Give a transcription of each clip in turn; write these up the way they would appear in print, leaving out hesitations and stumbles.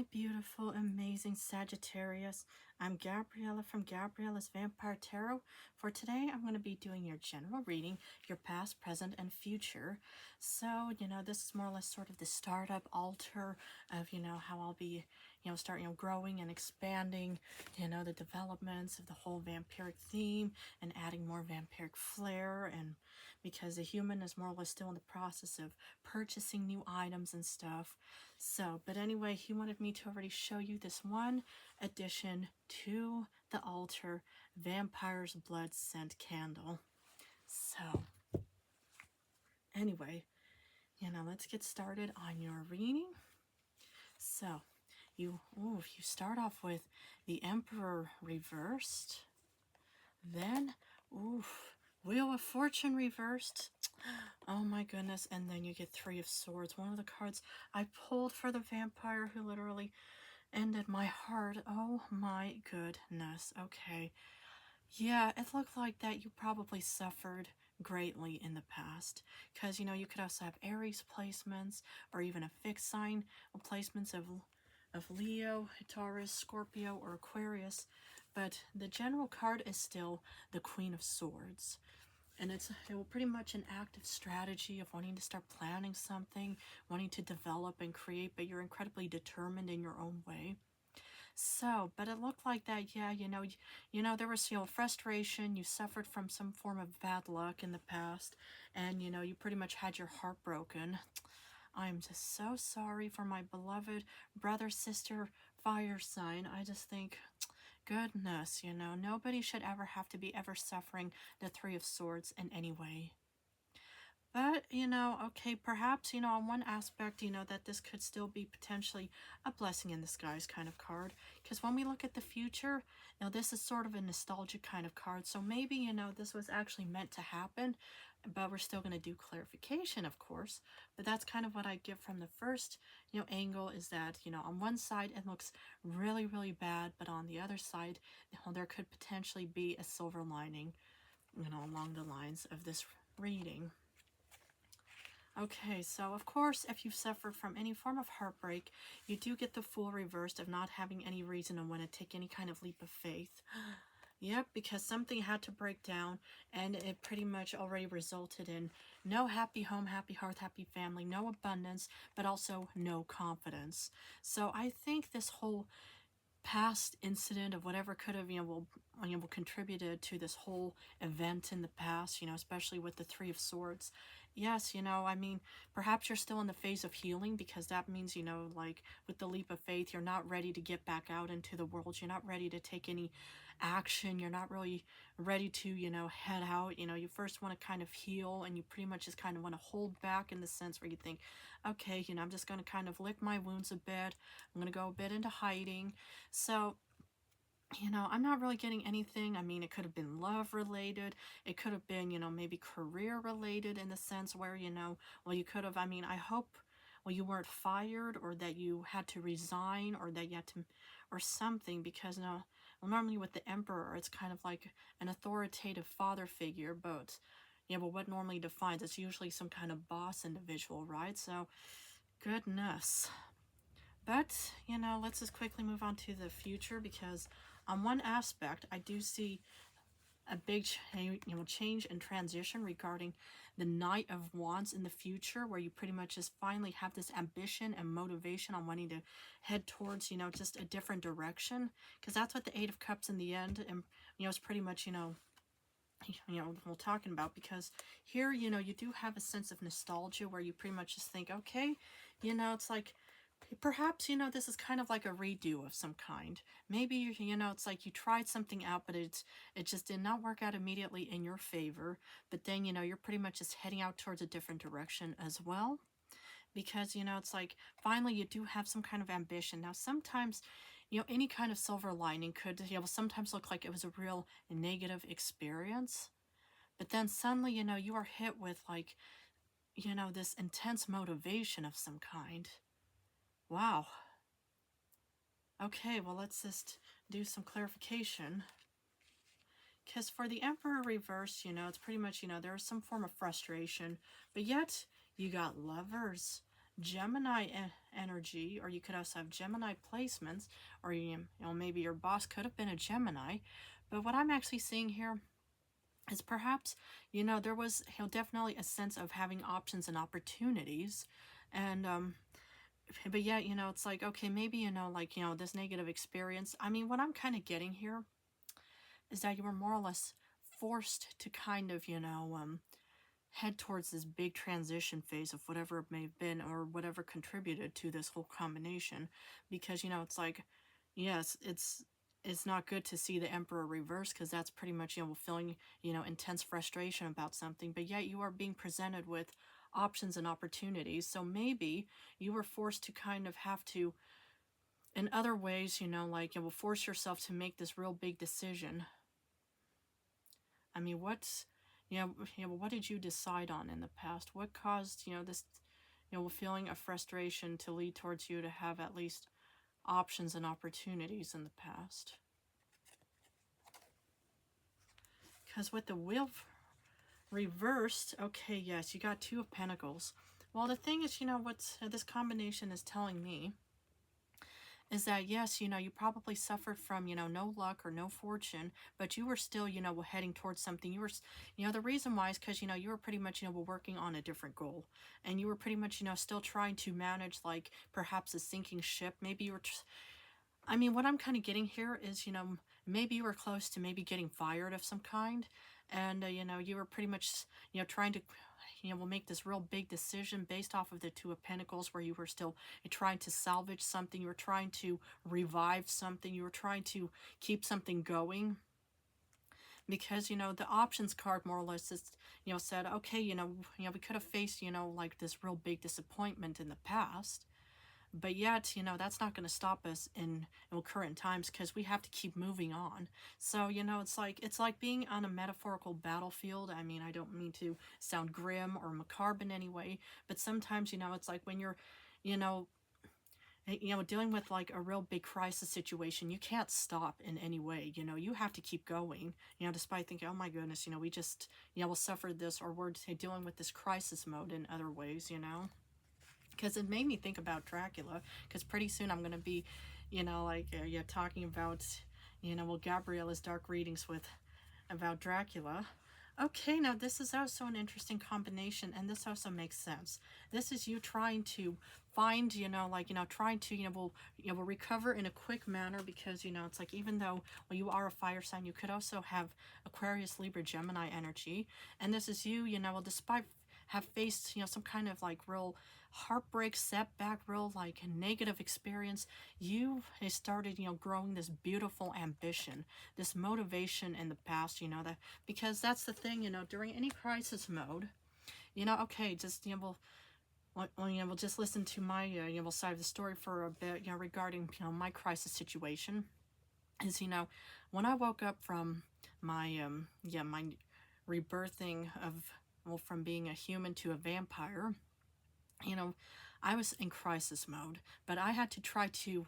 my beautiful, amazing Sagittarius. I'm Gabriella from Gabriella's Vampire Tarot. For today, I'm going to be doing your general reading, your past, present, and future. So, this is more or less sort of the startup altar of, how I'll be, growing and expanding, the developments of the whole vampiric theme and adding more vampiric flair. And because the human is more or less still in the process of purchasing new items and stuff. So, but anyway, he wanted me to already show you this one addition to the altar, Vampire's Blood Scent Candle. So, anyway, let's get started on your reading. So, you start off with the Emperor reversed, then, Wheel of Fortune reversed. Oh my goodness, and then you get Three of Swords, one of the cards I pulled for the vampire who literally ended my heart. Oh my goodness. Okay. Yeah, it looked like that you probably suffered greatly in the past. Because, you could also have Aries placements or even a fixed sign placements of Leo, Taurus, Scorpio, or Aquarius. But the general card is still the Queen of Swords. And it will pretty much an active strategy of wanting to start planning something, wanting to develop and create, but you're incredibly determined in your own way. So, but it looked like that, yeah, there was, frustration, you suffered from some form of bad luck in the past, and, you pretty much had your heart broken. I'm just so sorry for my beloved brother, sister, fire sign. I just think, goodness, nobody should ever have to be ever suffering the Three of Swords in any way. But, okay, perhaps, on one aspect, that this could still be potentially a blessing in disguise kind of card. Because when we look at the future, this is sort of a nostalgic kind of card. So maybe, this was actually meant to happen, but we're still going to do clarification, of course. But that's kind of what I get from the first, angle is that, on one side, it looks really, really bad. But on the other side, there could potentially be a silver lining, along the lines of this reading. Okay, so of course, if you've suffered from any form of heartbreak, you do get the Fool reversed of not having any reason to want to take any kind of leap of faith. Yep, because something had to break down, and it pretty much already resulted in no happy home, happy hearth, happy family, no abundance, but also no confidence. So I think this whole past incident of whatever could have contributed to this whole event in the past, especially with the Three of Swords. Yes, I mean, perhaps you're still in the phase of healing, because that means, like with the leap of faith, you're not ready to get back out into the world. You're not ready to take any action. You're not really ready to, head out. You first want to kind of heal, and you pretty much just kind of want to hold back in the sense where you think, okay, I'm just going to kind of lick my wounds a bit. I'm going to go a bit into hiding. So, I'm not really getting anything. I mean, it could have been love related. It could have been, maybe career related in the sense where, well, you could have, I mean, I hope, well, you weren't fired, or that you had to resign, or that you had to, or something, because, well, normally with the Emperor, it's kind of like an authoritative father figure, but, but what normally defines, it's usually some kind of boss individual, right? So, goodness. But, let's just quickly move on to the future, because on one aspect, I do see a big change and transition regarding the Knight of Wands in the future, where you pretty much just finally have this ambition and motivation on wanting to head towards, just a different direction, because that's what the Eight of Cups in the end, and, is pretty much, we're talking about, because here, you do have a sense of nostalgia where you pretty much just think, okay, it's like, perhaps, this is kind of like a redo of some kind. Maybe, it's like you tried something out, but it just did not work out immediately in your favor. But then, you're pretty much just heading out towards a different direction as well. Because, it's like, finally, you do have some kind of ambition. Now, sometimes, any kind of silver lining could, sometimes look like it was a real negative experience. But then suddenly, you are hit with, like, this intense motivation of some kind. Wow. Okay, well, let's just do some clarification. Because for the Emperor reverse, it's pretty much, there's some form of frustration. But yet, you got Lovers, Gemini energy, or you could also have Gemini placements, or maybe your boss could have been a Gemini. But what I'm actually seeing here is perhaps, there was, definitely a sense of having options and opportunities. And but yeah, it's like, okay, maybe, like, this negative experience. I mean, what I'm kind of getting here is that you were more or less forced to kind of, head towards this big transition phase of whatever it may have been, or whatever contributed to this whole combination. Because, it's like, yes, it's not good to see the Emperor reverse, because that's pretty much, feeling, intense frustration about something, but yet you are being presented with options and opportunities. So maybe you were forced to kind of have to, in other ways, like, you will force yourself to make this real big decision. I mean, what did you decide on in the past? What caused, this, feeling of frustration to lead towards you to have at least options and opportunities in the past? Because with the wheel reversed, okay, yes, you got Two of Pentacles. Well, the thing is, what this combination is telling me is that, yes, you probably suffered from, no luck or no fortune, but you were still, heading towards something. You were, the reason why is because, you were pretty much, were working on a different goal. And you were pretty much, still trying to manage, like, perhaps a sinking ship. Maybe you were, I mean, what I'm kind of getting here is, maybe you were close to maybe getting fired of some kind. And, you were pretty much, trying to, will make this real big decision based off of the Two of Pentacles, where you were still trying to salvage something, you were trying to revive something, you were trying to keep something going. Because, the options card more or less just, said, okay, we could have faced, like, this real big disappointment in the past. But yet, that's not going to stop us in current times, because we have to keep moving on. So, it's like being on a metaphorical battlefield. I mean, I don't mean to sound grim or macabre in any way, but sometimes, it's like when you're, you know, dealing with like a real big crisis situation, you can't stop in any way. You have to keep going, despite thinking, oh my goodness, we just, we'll suffer this, or we're dealing with this crisis mode in other ways, because it made me think about Dracula, because pretty soon I'm going to be, talking about, well, Gabriella's dark readings about Dracula. Okay, now this is also an interesting combination, and this also makes sense. This is you trying to find, trying to, will recover in a quick manner, because, it's like, even though, well, you are a fire sign, you could also have Aquarius, Libra, Gemini energy, and this is you, despite have faced, some kind of like real heartbreak, setback, real like negative experience, you started, growing this beautiful ambition, this motivation in the past, that, because that's the thing, during any crisis mode, okay, just, we'll just listen to my, side of the story for a bit, regarding, my crisis situation, is, when I woke up from my, my rebirthing of, well, from being a human to a vampire, I was in crisis mode, but I had to try to,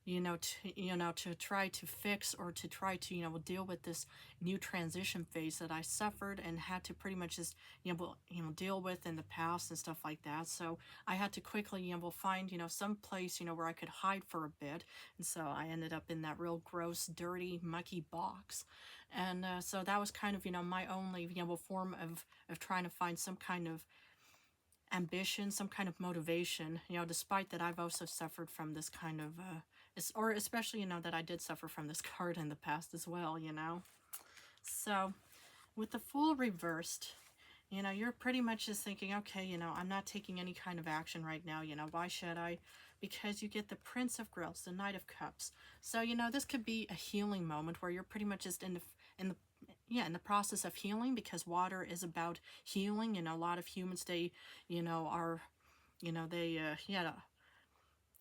to try to fix, or to try to, deal with this new transition phase that I suffered and had to pretty much just, deal with in the past and stuff like that. So I had to quickly, find, some place, where I could hide for a bit. And so I ended up in that real gross, dirty, mucky box. And so that was kind of, my only, form of trying to find some kind of ambition, some kind of motivation, despite that I've also suffered from this kind of, or especially, that I did suffer from this card in the past as well, So, with the Fool reversed, you're pretty much just thinking, okay, I'm not taking any kind of action right now, why should I? Because you get the Prince of Grills, the Knight of Cups. So, this could be a healing moment where you're pretty much just in the process of healing, because water is about healing. A lot of humans, they, are, they,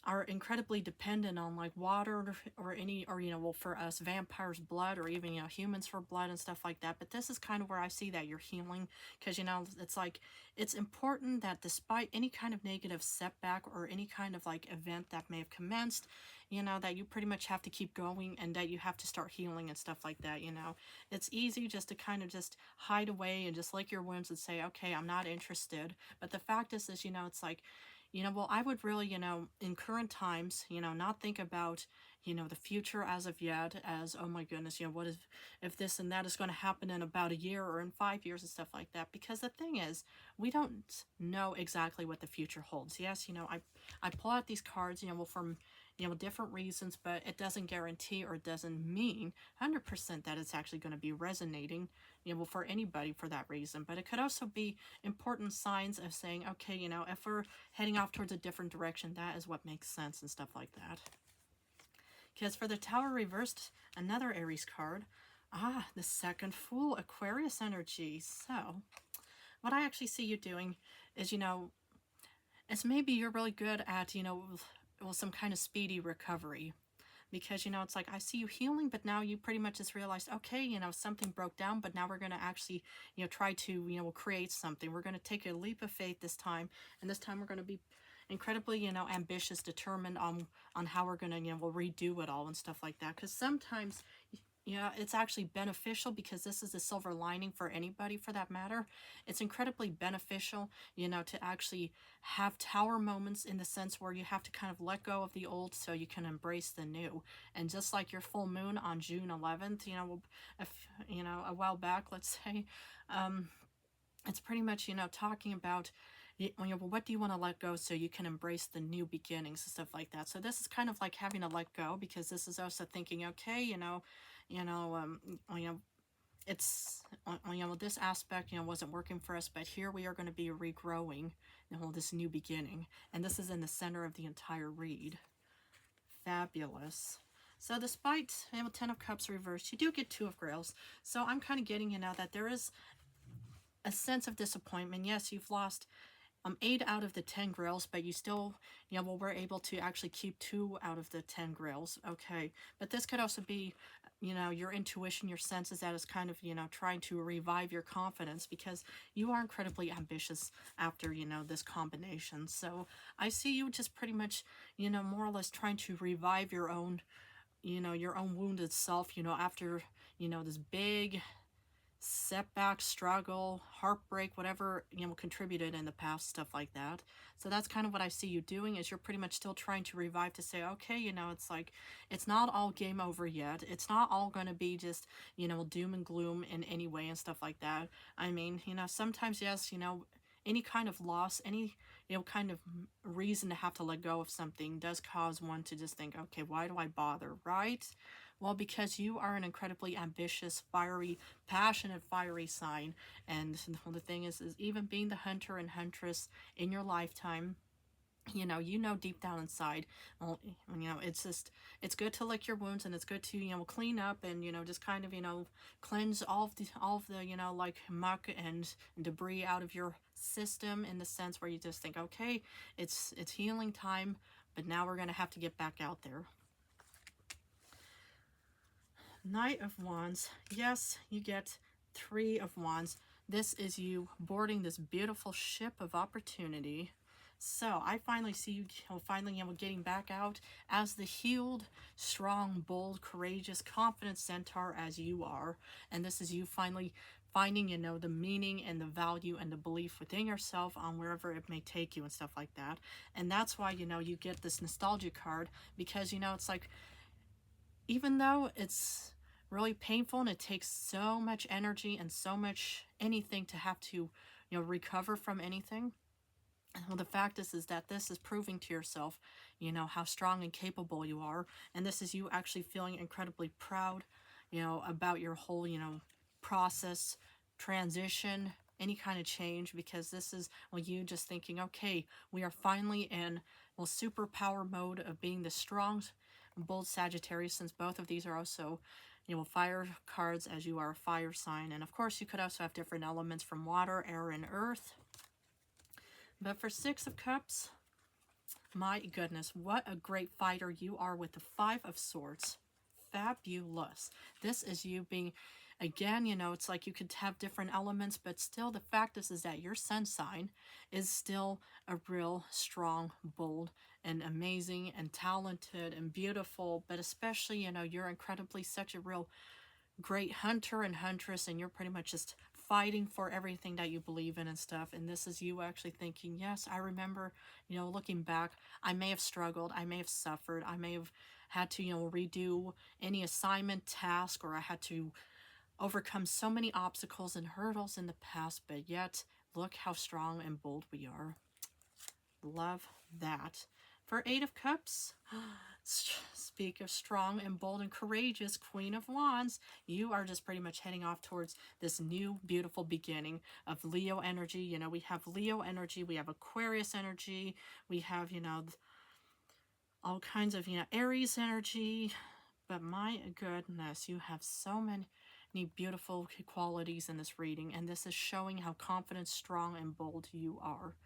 are incredibly dependent on like water, or any, or, well, for us vampires, blood, or even, humans for blood and stuff like that. But this is kind of where I see that you're healing, because, it's like, it's important that despite any kind of negative setback, or any kind of like event that may have commenced, that you pretty much have to keep going, and that you have to start healing and stuff like that. It's easy just to kind of just hide away and just lick your wounds and say, okay, I'm not interested. But the fact is, it's like, well, I would really, in current times, not think about, the future as of yet, as, oh my goodness, what if this and that is going to happen in about a year or in 5 years and stuff like that. Because the thing is, we don't know exactly what the future holds. Yes, I pull out these cards, well, from, different reasons, but it doesn't guarantee or it doesn't mean 100% that it's actually going to be resonating, well, for anybody for that reason. But it could also be important signs of saying, okay, if we're heading off towards a different direction, that is what makes sense and stuff like that. Because for the Tower reversed, another Aries card, the second Fool, Aquarius energy. So what I actually see you doing is, is maybe you're really good at, well, some kind of speedy recovery. Because, it's like I see you healing, but now you pretty much just realized, okay, something broke down, but now we're going to actually, try to, create something. We're going to take a leap of faith this time. And this time we're going to be incredibly, ambitious, determined on how we're going to, we'll redo it all and stuff like that. Because sometimes, it's actually beneficial, because this is the silver lining for anybody for that matter. It's incredibly beneficial, to actually have tower moments, in the sense where you have to kind of let go of the old so you can embrace the new. And just like your full moon on June 11th, if, a while back, let's say, it's pretty much, talking about, what do you want to let go so you can embrace the new beginnings and stuff like that. So this is kind of like having to let go, because this is also thinking, okay, you know, um, you know, it's, this aspect, wasn't working for us, but here we are going to be regrowing, this new beginning. And this is in the center of the entire read. Fabulous. So despite, Ten of Cups reversed, you do get Two of Grails. So I'm kind of getting, that there is a sense of disappointment. Yes, you've lost 8 out of the 10 grails, but you still, well, we're able to actually keep 2 out of the 10 grails. Okay, but this could also be, your intuition, your senses, that is kind of, trying to revive your confidence, because you are incredibly ambitious after, this combination. So I see you just pretty much, more or less trying to revive your own, your own wounded self, after, this big setback, struggle, heartbreak, whatever, contributed in the past, stuff like that. So that's kind of what I see you doing, is you're pretty much still trying to revive, to say, okay, it's like, it's not all game over yet. It's not all going to be just, doom and gloom in any way and stuff like that. I mean, sometimes, yes, any kind of loss, any, kind of reason to have to let go of something does cause one to just think, okay, why do I bother, right? Well, because you are an incredibly ambitious, fiery, passionate, fiery sign. And the thing is even being the hunter and huntress in your lifetime, deep down inside, well, it's good to lick your wounds, and it's good to, clean up and, just kind of, cleanse all of the, like muck and debris out of your system, in the sense where you just think, okay, it's healing time, but now we're going to have to get back out there. Knight of Wands. Yes, you get 3 of Wands. This is you boarding this beautiful ship of opportunity. So I finally see you, finally, getting back out as the healed, strong, bold, courageous, confident centaur as you are. And this is you finally finding, the meaning and the value and the belief within yourself on wherever it may take you and stuff like that. And that's why, you get this nostalgia card, because, it's like, even though it's really painful and it takes so much energy and so much anything to have to, recover from anything, well, the fact is that this is proving to yourself, how strong and capable you are. And this is you actually feeling incredibly proud, about your whole, process, transition, any kind of change, because this is, well, you just thinking, okay, we are finally in, well, superpower mode of being the strong, bold Sagittarius, since both of these are also, fire cards, as you are a fire sign. And of course, you could also have different elements from water, air, and earth. But for 6 of Cups, my goodness, what a great fighter you are with the 5 of Swords. Fabulous. This is you being, again, it's like you could have different elements, but still the fact is that your sun sign is still a real strong, bold, and amazing, and talented, and beautiful, but especially, you're incredibly such a real great hunter and huntress, and you're pretty much just fighting for everything that you believe in and stuff. And this is you actually thinking, yes, I remember, you know, looking back, I may have struggled, I may have suffered, I may have had to, you know, redo any assignment, task, or I had to overcome so many obstacles and hurdles in the past, but yet look how strong and bold we are. Love that. For Eight of Cups, speak of strong and bold and courageous, Queen of Wands, you are just pretty much heading off towards this new beautiful beginning of Leo energy. You know, we have Leo energy, we have Aquarius energy, we have, you know, all kinds of, you know, Aries energy. But my goodness, you have so many beautiful qualities in this reading, and this is showing how confident, strong, and bold you are.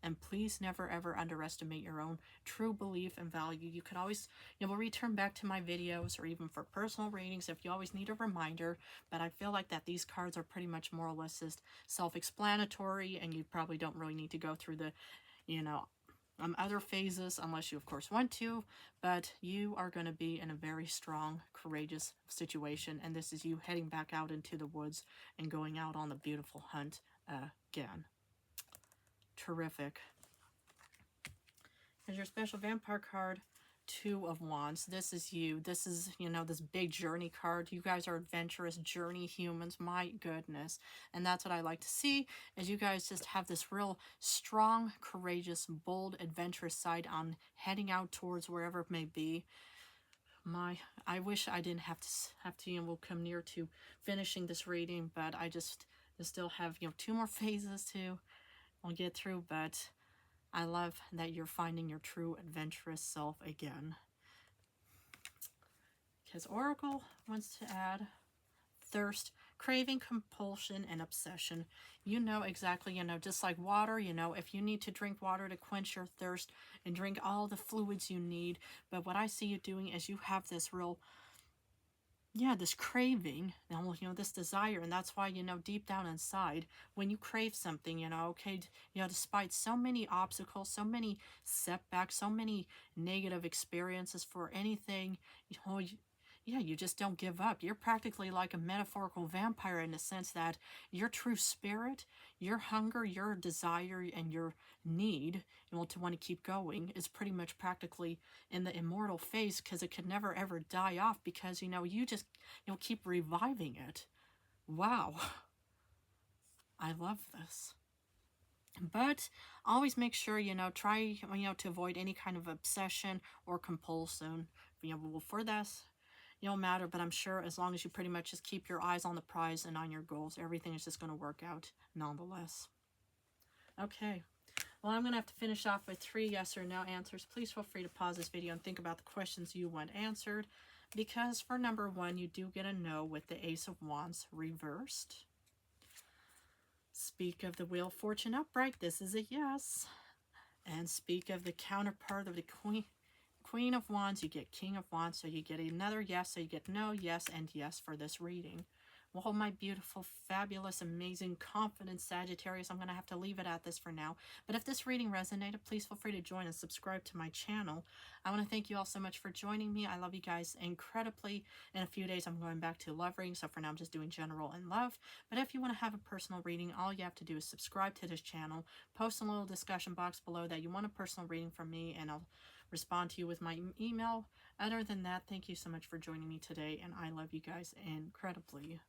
And please never ever underestimate your own true belief and value. You can always, you know, return back to my videos or even for personal readings if you always need a reminder. But I feel like that these cards are pretty much more or less just self-explanatory, and you probably don't really need to go through the, you know, other phases unless you of course want to. But you are going to be in a very strong, courageous situation, and this is you heading back out into the woods and going out on the beautiful hunt again. Terrific. Here's your special vampire card, Two of Wands. This is you. This is, you know, this big journey card. You guys are adventurous journey humans. My goodness. And that's what I like to see, is you guys just have this real strong, courageous, bold, adventurous side on heading out towards wherever it may be. I wish I didn't have to, you know, we'll come near to finishing this reading, but I still have, you know, 2 more phases to I'll get through, but I love that you're finding your true adventurous self again. Because Oracle wants to add thirst, craving, compulsion, and obsession. You know exactly, you know, just like water, you know, if you need to drink water to quench your thirst and drink all the fluids you need. But what I see you doing is you have this real, yeah, this craving, you know, this desire. And that's why, you know, deep down inside, when you crave something, you know, okay, you know, despite so many obstacles, so many setbacks, so many negative experiences for anything, you know, yeah, you just don't give up. You're practically like a metaphorical vampire in the sense that your true spirit, your hunger, your desire, and your need, you know, to want to keep going is pretty much practically in the immortal phase, because it could never ever die off, because, you know, you just, you'll keep reviving it. Wow. I love this. But always make sure, you know, try, you know, to avoid any kind of obsession or compulsion, you know, for this. You don't matter, but I'm sure as long as you pretty much just keep your eyes on the prize and on your goals, everything is just going to work out nonetheless. Okay, well, I'm going to have to finish off with 3 yes or no answers. Please feel free to pause this video and think about the questions you want answered, because for number 1, you do get a no with the Ace of Wands reversed. Speak of the Wheel of Fortune upright. This is a yes. And speak of the counterpart of the Queen of Wands, you get King of Wands, so you get another yes, so you get no, yes, and yes for this reading. Well, my beautiful, fabulous, amazing, confident Sagittarius, I'm going to have to leave it at this for now. But if this reading resonated, please feel free to join and subscribe to my channel. I want to thank you all so much for joining me. I love you guys incredibly. In a few days, I'm going back to love reading, so for now, I'm just doing general and love. But if you want to have a personal reading, all you have to do is subscribe to this channel, post in a little discussion box below that you want a personal reading from me, and I'll respond to you with my email. Other than that, thank you so much for joining me today, and I love you guys incredibly.